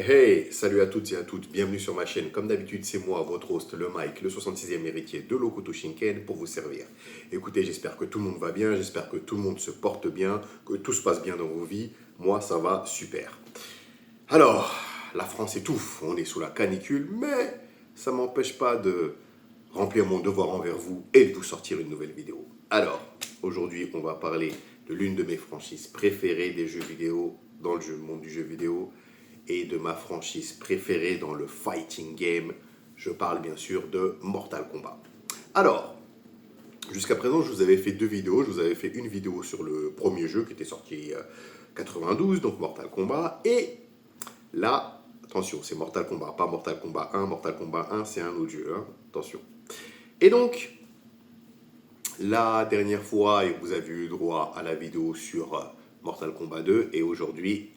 Hey, salut à toutes et à toutes, bienvenue sur ma chaîne. Comme d'habitude, c'est moi, votre host, le Mike, le 66e héritier de Lokoto Shinken pour vous servir. Écoutez, j'espère que tout le monde va bien, j'espère que tout le monde se porte bien, que tout se passe bien dans vos vies. Moi, ça va super. Alors, la France étouffe, on est sous la canicule, mais ça ne m'empêche pas de remplir mon devoir envers vous et de vous sortir une nouvelle vidéo. Alors, aujourd'hui, on va parler de l'une de mes franchises préférées des jeux vidéo, dans le monde du jeu vidéo, et de ma franchise préférée dans le fighting game. Je parle bien sûr de Mortal Kombat. Alors, jusqu'à présent, je vous avais fait deux vidéos. Je vous avais fait une vidéo sur le premier jeu qui était sorti en 92, donc Mortal Kombat. Et là, attention, c'est Mortal Kombat, pas Mortal Kombat 1. Mortal Kombat 1, c'est un autre jeu, hein. Attention. Et donc, la dernière fois, vous avez eu droit à la vidéo sur Mortal Kombat 2. Et aujourd'hui,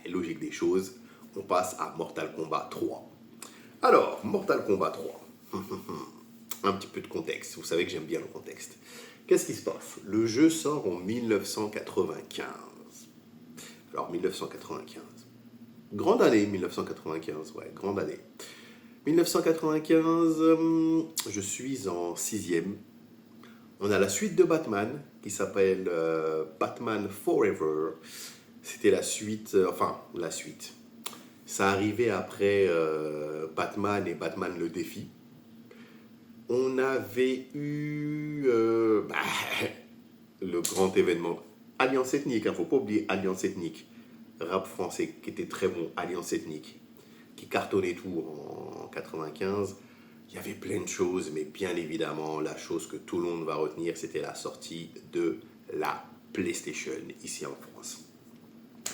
logique des choses, on passe à Mortal Kombat 3. Alors, Mortal Kombat 3. Un petit peu de contexte. Vous savez que j'aime bien le contexte. Qu'est-ce qui se passe? Le jeu sort en 1995. Alors, 1995. Grande année, 1995. Ouais, grande année. 1995, je suis en 6e. On a la suite de Batman qui s'appelle Batman Forever. C'était la suite, la suite. Ça arrivait après Batman et Batman le défi. On avait eu le grand événement Alliance Ethnique. Il ne faut pas oublier Alliance Ethnique. Rap français qui était très bon. Alliance Ethnique. Qui cartonnait tout en 95. Il y avait plein de choses, mais bien évidemment, la chose que tout le monde va retenir, c'était la sortie de la PlayStation ici en France.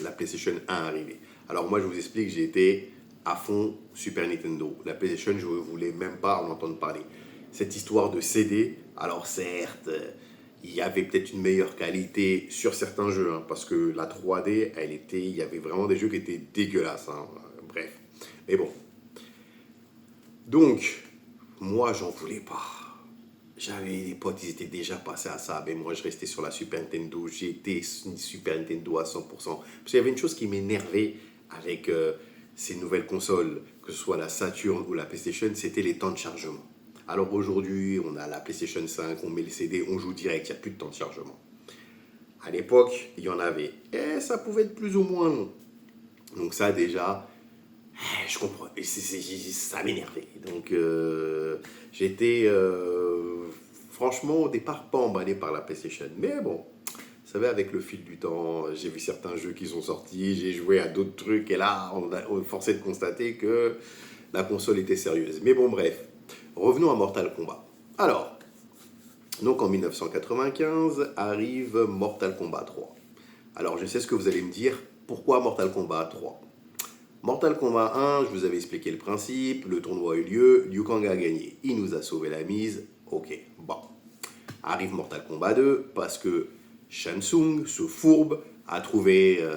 La PlayStation 1 arrivée. Alors moi, je vous explique, j'ai été à fond Super Nintendo. La PlayStation, je ne voulais même pas en entendre parler. Cette histoire de CD, alors certes, il y avait peut-être une meilleure qualité sur certains jeux, hein, parce que la 3D, il y avait vraiment des jeux qui étaient dégueulasses. Hein, bref, mais bon. Donc, moi, j'en voulais pas. J'avais des potes, ils étaient déjà passés à ça. Mais moi, je restais sur la Super Nintendo. J'étais Super Nintendo à 100%. Parce qu'il y avait une chose qui m'énervait avec ces nouvelles consoles, que ce soit la Saturn ou la PlayStation, c'était les temps de chargement. Alors aujourd'hui, on a la PlayStation 5, on met le CD, on joue direct, il n'y a plus de temps de chargement. À l'époque, il y en avait. Et ça pouvait être plus ou moins long. Donc ça, déjà, je comprends. Ça m'énervait. Donc j'étais franchement au départ pas emballé par la PlayStation. Mais bon, vous savez, avec le fil du temps, j'ai vu certains jeux qui sont sortis, j'ai joué à d'autres trucs et là, on est forcé de constater que la console était sérieuse. Mais bon, bref, revenons à Mortal Kombat. Alors, donc en 1995 arrive Mortal Kombat 3. Alors je sais ce que vous allez me dire, pourquoi Mortal Kombat 3? Mortal Kombat 1, je vous avais expliqué le principe, le tournoi a eu lieu, Liu Kang a gagné, il nous a sauvé la mise, ok, bon. Arrive Mortal Kombat 2 parce que Shang Tsung, ce fourbe, a trouvé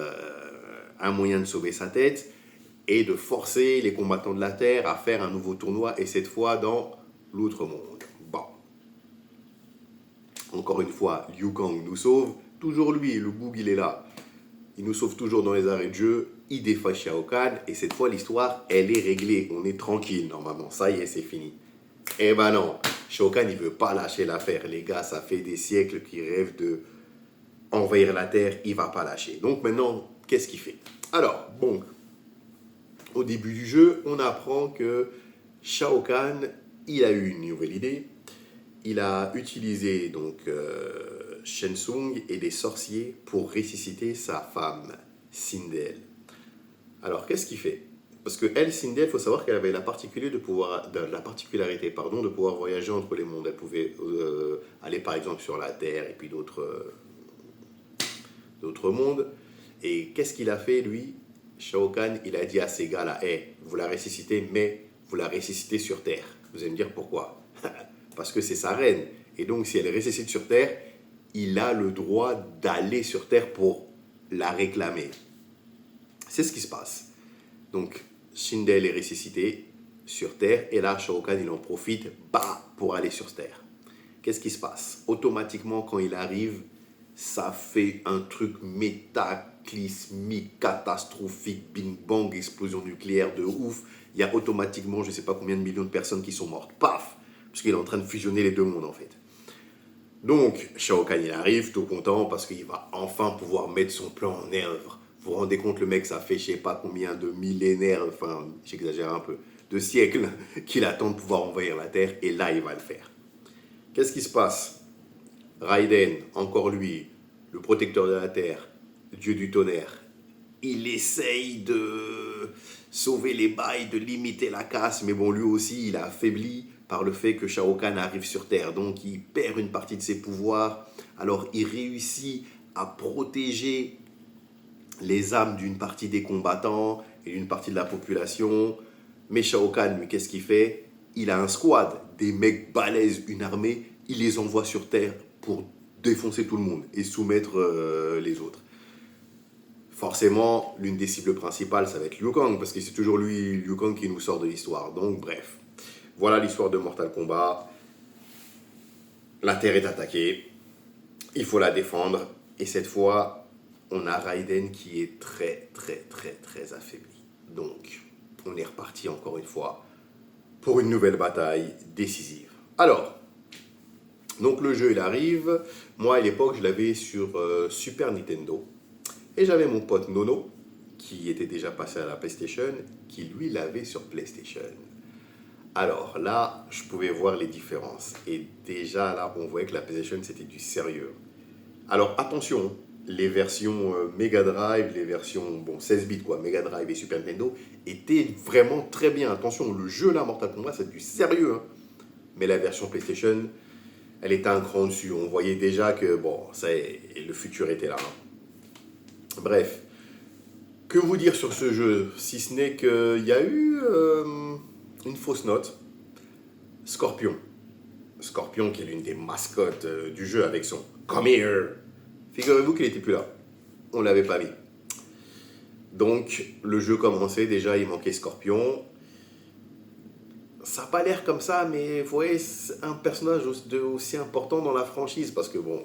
un moyen de sauver sa tête et de forcer les combattants de la Terre à faire un nouveau tournoi et cette fois dans l'autre monde. Bon. Encore une fois, Liu Kang nous sauve, toujours lui, le Boog il est là. Il nous sauve toujours dans les arrêts de jeu, il défait Shao Kahn, et cette fois l'histoire, elle est réglée, on est tranquille normalement, ça y est, c'est fini. Eh ben non, Shao Kahn il veut pas lâcher l'affaire, les gars, ça fait des siècles qu'il rêve de envahir la Terre, il va pas lâcher. Donc maintenant, qu'est-ce qu'il fait? Alors, bon, au début du jeu, on apprend que Shao Kahn, il a eu une nouvelle idée, il a utilisé donc Shang Tsung et des sorciers pour ressusciter sa femme, Sindel. Alors, qu'est-ce qu'il fait? Parce que elle, Sindel, il faut savoir qu'elle avait la particularité de pouvoir voyager entre les mondes. Elle pouvait aller par exemple sur la Terre et puis d'autres mondes. Et qu'est-ce qu'il a fait, lui? Shao Kahn, il a dit à ces gars-là, hey, vous la ressuscitez, mais vous la ressuscitez sur Terre. Vous allez me dire pourquoi? Parce que c'est sa reine. Et donc, si elle ressuscite sur Terre, il a le droit d'aller sur Terre pour la réclamer. C'est ce qui se passe. Donc, Sindel est ressuscité sur Terre et là, Shao Kahn, il en profite pour aller sur Terre. Qu'est-ce qui se passe? Automatiquement, quand il arrive, ça fait un truc métaclysmique, catastrophique, bing bang, explosion nucléaire de ouf. Il y a automatiquement, je ne sais pas combien de millions de personnes qui sont mortes. Paf! Parce qu'il est en train de fusionner les deux mondes en fait. Donc, Shao Kahn, il arrive, tout content, parce qu'il va enfin pouvoir mettre son plan en œuvre. Vous vous rendez compte, le mec, ça fait je sais pas combien de millénaires, enfin, j'exagère un peu, de siècles, qu'il attend de pouvoir envahir la Terre, et là, il va le faire. Qu'est-ce qui se passe? Raiden, encore lui, le protecteur de la Terre, dieu du tonnerre, il essaye de sauver les bails, de limiter la casse, mais bon, lui aussi, il a affaibli par le fait que Shao Kahn arrive sur Terre, donc il perd une partie de ses pouvoirs. Alors, il réussit à protéger les âmes d'une partie des combattants et d'une partie de la population. Mais Shao Kahn, lui, qu'est-ce qu'il fait? Il a un squad, des mecs balèzes, une armée, il les envoie sur Terre pour défoncer tout le monde et soumettre les autres. Forcément, l'une des cibles principales, ça va être Liu Kang, parce que c'est toujours lui, Liu Kang, qui nous sort de l'histoire. Donc, bref. Voilà l'histoire de Mortal Kombat. La Terre est attaquée. Il faut la défendre. Et cette fois, on a Raiden qui est très, très, très, très affaibli. Donc, on est reparti encore une fois pour une nouvelle bataille décisive. Alors, donc le jeu, il arrive. Moi, à l'époque, je l'avais sur Super Nintendo. Et j'avais mon pote Nono, qui était déjà passé à la PlayStation, qui lui l'avait sur PlayStation. Alors là, je pouvais voir les différences. Et déjà là, on voyait que la PlayStation, c'était du sérieux. Alors attention, les versions Mega Drive, les versions 16 bits, quoi, Mega Drive et Super Nintendo, étaient vraiment très bien. Attention, le jeu là, Mortal Kombat, c'est du sérieux. Hein. Mais la version PlayStation, elle était un cran dessus. On voyait déjà que, le futur était là. Hein. Bref, que vous dire sur ce jeu, si ce n'est qu'il y a eu une fausse note. Scorpion. Scorpion qui est l'une des mascottes du jeu avec son « Come here ». Figurez-vous qu'il n'était plus là. On ne l'avait pas mis. Donc, le jeu commençait, déjà il manquait Scorpion. Ça n'a pas l'air comme ça, mais vous voyez, c'est un personnage aussi important dans la franchise, parce que bon,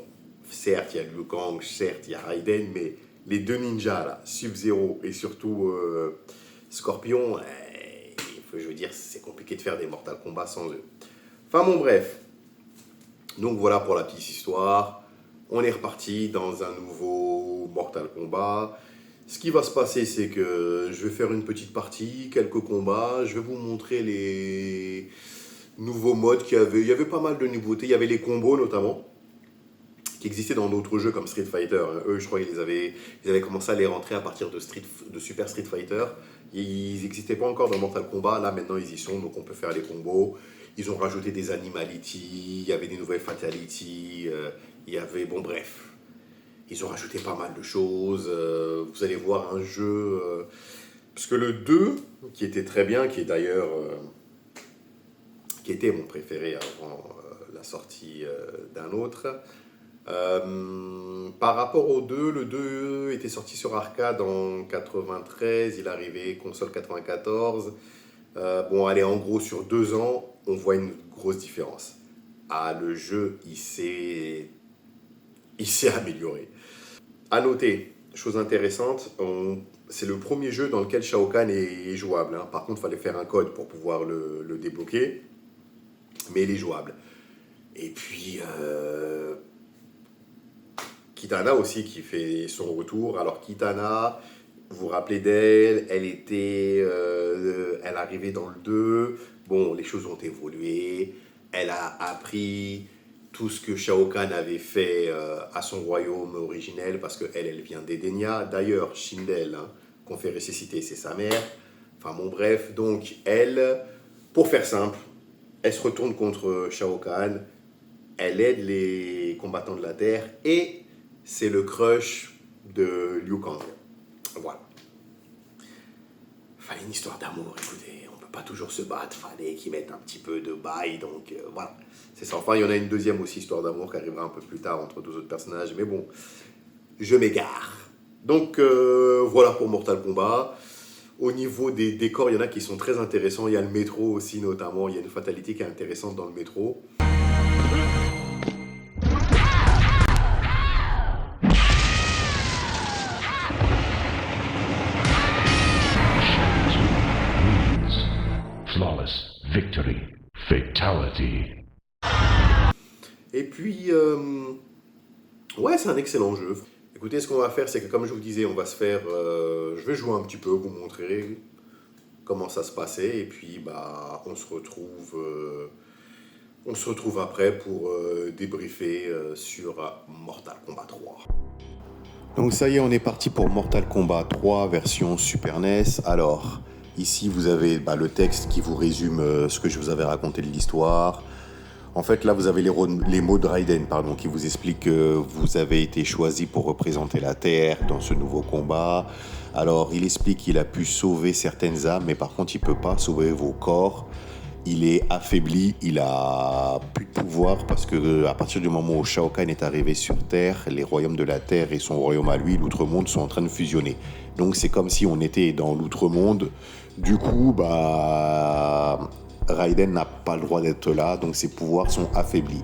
certes, il y a Liu Kang, certes, il y a Raiden, mais les deux ninjas, là, Sub-Zero et surtout Scorpion, je veux dire, c'est compliqué de faire des Mortal Kombat sans eux. Enfin bon, bref. Donc voilà pour la petite histoire. On est reparti dans un nouveau Mortal Kombat. Ce qui va se passer, c'est que je vais faire une petite partie, quelques combats. Je vais vous montrer les nouveaux modes qu'il y avait. Il y avait pas mal de nouveautés. Il y avait les combos notamment, qui existaient dans d'autres jeux comme Street Fighter. Eux, je crois qu'ils avaient commencé à les rentrer à partir de Super Street Fighter. Ils n'existaient pas encore dans Mortal Kombat. Là, maintenant, ils y sont, donc on peut faire les combos. Ils ont rajouté des Animality, il y avait des nouvelles Fatality, il y avait... Bon, bref. Ils ont rajouté pas mal de choses. Vous allez voir un jeu... parce que le 2, qui était très bien, qui est d'ailleurs... qui était mon préféré avant la sortie d'un autre... par rapport au 2, le 2 était sorti sur arcade en 93, il est arrivé console 94. Allez, en gros, sur 2 ans, on voit une grosse différence. Ah, le jeu, il s'est amélioré. À noter, chose intéressante, c'est le premier jeu dans lequel Shao Kahn est jouable. Hein. Par contre, il fallait faire un code pour pouvoir le débloquer, mais il est jouable. Et puis... Kitana aussi qui fait son retour. Alors Kitana, vous vous rappelez d'elle, elle arrivait dans le 2. Bon, les choses ont évolué. Elle a appris tout ce que Shao Kahn avait fait à son royaume originel, parce qu'elle vient d'Edenia. D'ailleurs, Shindel, qu'on fait ressusciter, c'est sa mère. Enfin bon, bref. Donc elle, pour faire simple, elle se retourne contre Shao Kahn. Elle aide les combattants de la Terre et c'est le crush de Liu Kang. Voilà. Fallait une histoire d'amour, écoutez, on ne peut pas toujours se battre, fallait qu'ils mettent un petit peu de bail, donc voilà. C'est ça. Enfin, il y en a une deuxième aussi, histoire d'amour, qui arrivera un peu plus tard entre 2 autres personnages, mais bon, je m'égare. Donc voilà pour Mortal Kombat. Au niveau des décors, il y en a qui sont très intéressants. Il y a le métro aussi, notamment. Il y a une fatalité qui est intéressante dans le métro. Fatality. Et puis, ouais, c'est un excellent jeu. Écoutez, ce qu'on va faire, c'est que comme je vous disais, on va se faire... je vais jouer un petit peu, vous montrer comment ça se passait. Et puis, bah, on se retrouve après pour débriefer sur Mortal Kombat 3. Donc ça y est, on est parti pour Mortal Kombat 3 version Super NES. Alors, ici vous avez le texte qui vous résume ce que je vous avais raconté de l'histoire. En fait, là, vous avez les mots de Raiden, qui vous expliquent que vous avez été choisi pour représenter la Terre dans ce nouveau combat. Alors, il explique qu'il a pu sauver certaines âmes, mais par contre, il ne peut pas sauver vos corps. Il est affaibli, il a plus de pouvoir parce que à partir du moment où Shao Kahn est arrivé sur Terre, les royaumes de la Terre et son royaume à lui, l'Outre-Monde, sont en train de fusionner. Donc c'est comme si on était dans l'Outre-Monde. Du coup, Raiden n'a pas le droit d'être là, donc ses pouvoirs sont affaiblis.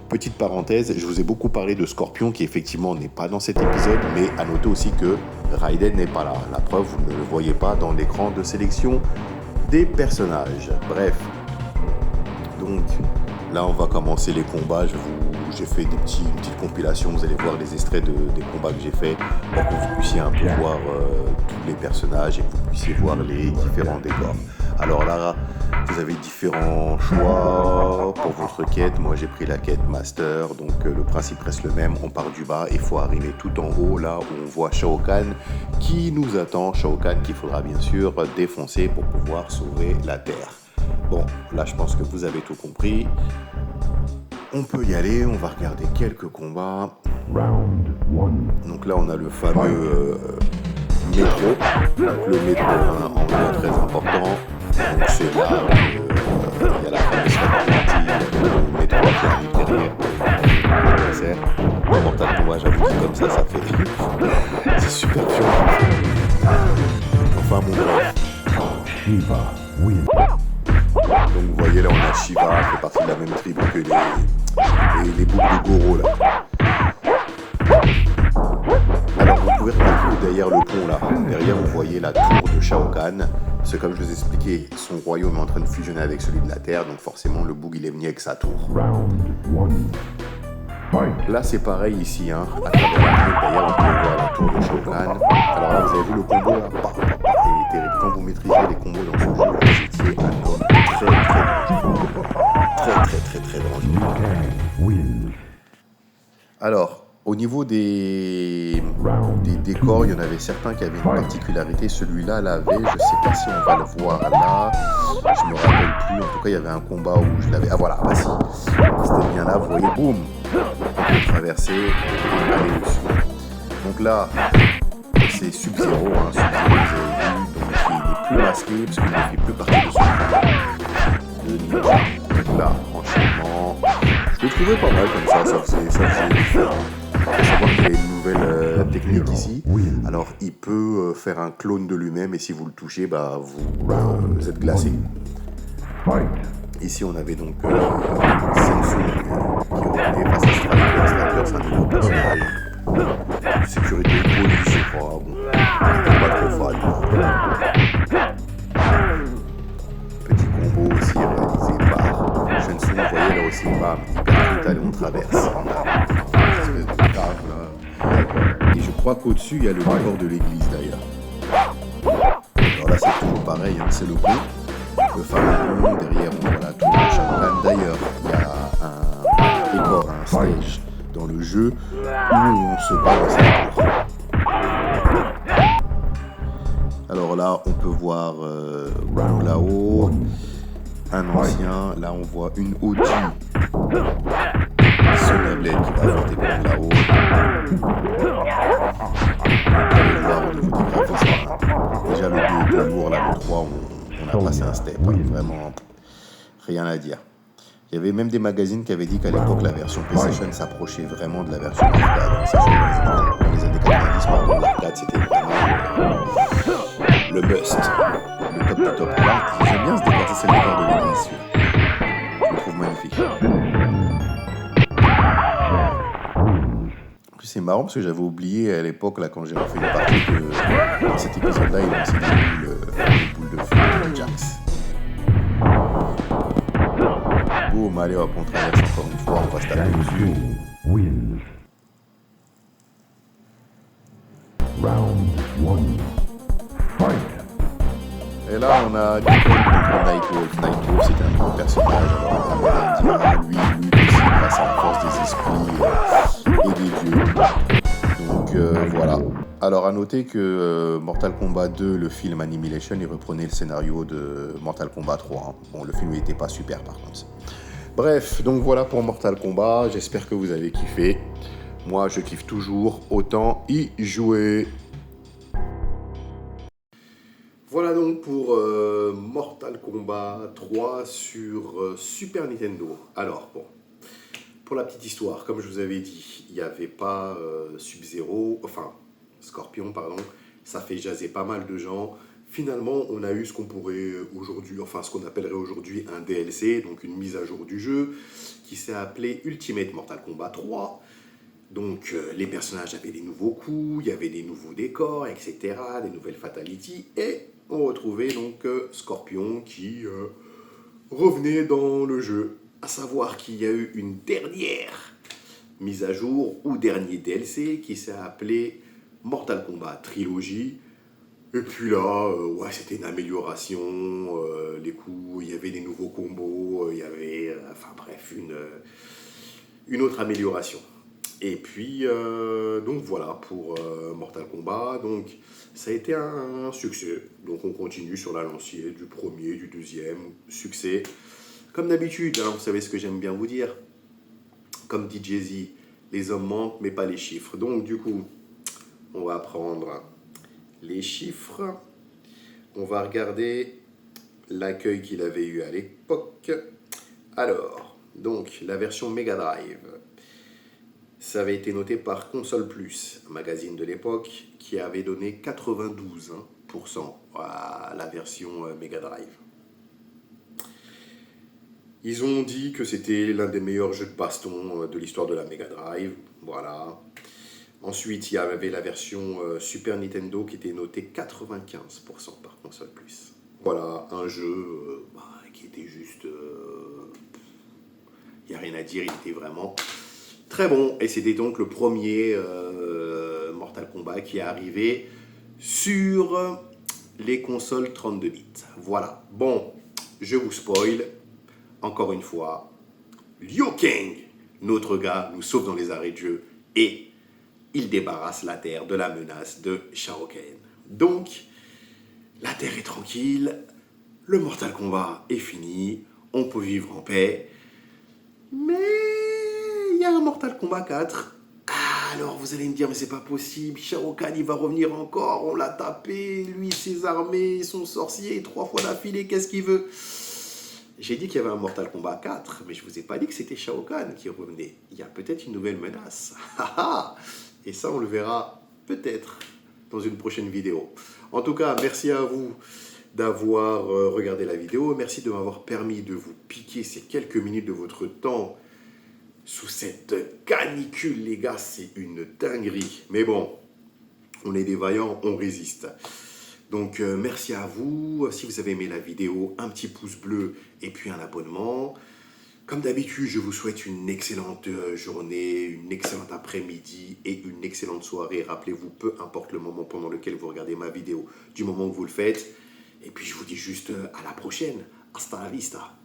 Petite parenthèse, je vous ai beaucoup parlé de Scorpion qui effectivement n'est pas dans cet épisode, mais à noter aussi que Raiden n'est pas là. La preuve, vous ne le voyez pas dans l'écran de sélection des personnages. Bref. Donc là, on va commencer les combats. J'ai fait une petite compilation. Vous allez voir les extraits des combats que j'ai fait pour que vous puissiez un peu voir tous les personnages et que vous puissiez voir les différents décors. Alors là, vous avez différents choix pour votre quête. Moi, j'ai pris la quête Master. Donc le principe reste le même. On part du bas et il faut arriver tout en haut, là où on voit Shao Kahn qui nous attend. Shao Kahn qu'il faudra bien sûr défoncer pour pouvoir sauver la Terre. Bon, là, je pense que vous avez tout compris. On peut y aller, on va regarder quelques combats. Donc là, on a le fameux métro. Donc, le métro, un endroit très important. Donc c'est là où il y a la fameuse partie, le métro qui arrive derrière. Le Mortal Kombat, j'avoue que comme ça fait... c'est super violent. Enfin, bon bref. Shiva wins. Donc vous voyez là on a Shiva qui fait partie de la même tribu que les boucles de Goro là. Alors vous pouvez remarquer derrière le pont là, derrière vous voyez la tour de Shao Kahn. C'est comme je vous ai expliqué, son royaume est en train de fusionner avec celui de la Terre, donc forcément le boug il est venu avec sa tour. Là c'est pareil ici, à travers la fenêtre, derrière on peut voir la tour de Shao Kahn. Alors là vous avez vu le combo là, il est terrible. Quand vous maîtrisez les combos dans ce jeu, vous étiez un homme très dangereux. Alors, au niveau des décors, il y en avait certains qui avaient une particularité. Celui-là l'avait, je ne sais pas si on va le voir là. Je ne me rappelle plus. En tout cas, il y avait un combat où je l'avais. Ah voilà, si. C'était bien là, vous voyez, boum. On peut traverser et aller dessus. Donc là, c'est Sub-Zero. Sub-Zero, vous avez vu. Donc il n'est plus masqué parce qu'il ne fait plus partie de son combat. Donc là, enchaînement. Je le trouvais pas mal comme ça faisait différent. Il faut savoir qu'il y a une nouvelle technique ici. Alors, il peut faire un clone de lui-même et si vous le touchez, vous êtes glacé. Ici, on avait donc Sensou qui revenait face à Striker. Striker, c'est un nouveau personnage. Sécurité police, je crois. Bon, pas trop fan. Petit combo aussi réalisé par Sensou. Vous voyez là aussi, hyper brutal et on traverse. Et je crois qu'au-dessus, il y a le décor de l'église d'ailleurs. Alors là, c'est toujours pareil, c'est le pont. Le fameux pont, derrière, on voit la tour de Shao Kahn. D'ailleurs, il y a un décor, un stage dans le jeu où on se bat dans cette tour. Alors là, on peut voir là-haut un ancien. Là, on voit une OG. Sonya Blade qui va affronter comme là-haut. On peut voir au niveau des graphismes. Déjà le 2 est lourd, là le 3 on a passé un step. Vraiment rien à dire. Il y avait même des magazines qui avaient dit qu'à l'époque la version PlayStation s'approchait vraiment de la version arcade. Sachant que dans les années 90, pardon, l'arcade c'était vraiment le must. Le top du top. Là, j'aime bien ce décor, c'est le décor de l'église. Je le trouve magnifique. C'est marrant parce que j'avais oublié à l'époque, là, quand j'ai refait une partie que dans cet épisode-là, il a aussi des boules de feu de Jax. allez hop, on traverse encore une fois, on va se taper dessus. Wins. Round 1. Fight. Et là, on a Deacon contre Nightwolf. Nightwolf, c'est un nouveau personnage. Alors, lui aussi, grâce à la force des esprits et des dieux. Donc, voilà. Alors, à noter que Mortal Kombat 2, le film Annihilation, il reprenait le scénario de Mortal Kombat 3. Hein. Bon, le film n'était pas super, par contre. Bref, donc voilà pour Mortal Kombat. J'espère que vous avez kiffé. Moi, je kiffe toujours. Autant y jouer. Voilà donc pour Mortal Kombat 3 sur Super Nintendo. Alors, bon, pour la petite histoire, comme je vous avais dit, il n'y avait pas Scorpion, pardon. Ça fait jaser pas mal de gens. Finalement, on a eu ce qu'on pourrait aujourd'hui, enfin ce qu'on appellerait aujourd'hui un DLC, donc une mise à jour du jeu, qui s'est appelé Ultimate Mortal Kombat 3. Donc les personnages avaient des nouveaux coups, il y avait des nouveaux décors, etc., des nouvelles fatalities, et on retrouvait donc Scorpion qui revenait dans le jeu. À savoir qu'il y a eu une dernière mise à jour ou dernier DLC qui s'est appelé Mortal Kombat Trilogy. Et puis là, ouais, c'était une amélioration, les coups, il y avait des nouveaux combos, il y avait, enfin bref, une autre amélioration. Et puis, donc voilà pour Mortal Kombat. Donc, ça a été un succès. Donc, on continue sur la lancée du premier, du deuxième succès. Comme d'habitude, hein, vous savez ce que j'aime bien vous dire. Comme dit Jay-Z, les hommes mentent, mais pas les chiffres. Donc, du coup, on va prendre les chiffres. On va regarder l'accueil qu'il avait eu à l'époque. Alors, donc, la version Mega Drive. Ça avait été noté par Console Plus, un magazine de l'époque, qui avait donné 92% à la version Mega Drive. Ils ont dit que c'était l'un des meilleurs jeux de baston de l'histoire de la Mega Drive. Voilà. Ensuite, il y avait la version Super Nintendo qui était notée 95% par Console Plus. Voilà, un jeu qui était juste... Il n'y a rien à dire, il était vraiment... très bon, et c'était donc le premier Mortal Kombat qui est arrivé sur les consoles 32 bits. Voilà, bon, je vous spoil, encore une fois, Liu Kang, notre gars, nous sauve dans les arrêts de jeu et il débarrasse la Terre de la menace de Shao Kahn. Donc, la Terre est tranquille, le Mortal Kombat est fini, on peut vivre en paix, mais... il y a un Mortal Kombat 4. Ah, alors vous allez me dire, mais c'est pas possible, Shao Kahn il va revenir encore, on l'a tapé, lui, ses armées, son sorcier, 3 fois d'affilée, qu'est-ce qu'il veut? J'ai dit qu'il y avait un Mortal Kombat 4, mais je vous ai pas dit que c'était Shao Kahn qui revenait. Il y a peut-être une nouvelle menace. Et ça, on le verra peut-être dans une prochaine vidéo. En tout cas, merci à vous d'avoir regardé la vidéo. Merci de m'avoir permis de vous piquer ces quelques minutes de votre temps sous cette canicule, les gars, c'est une dinguerie. Mais bon, on est des vaillants, on résiste. Donc, merci à vous. Si vous avez aimé la vidéo, un petit pouce bleu et puis un abonnement. Comme d'habitude, je vous souhaite une excellente journée, une excellente après-midi et une excellente soirée. Rappelez-vous, peu importe le moment pendant lequel vous regardez ma vidéo, du moment que vous le faites. Et puis, je vous dis juste à la prochaine. Hasta la vista.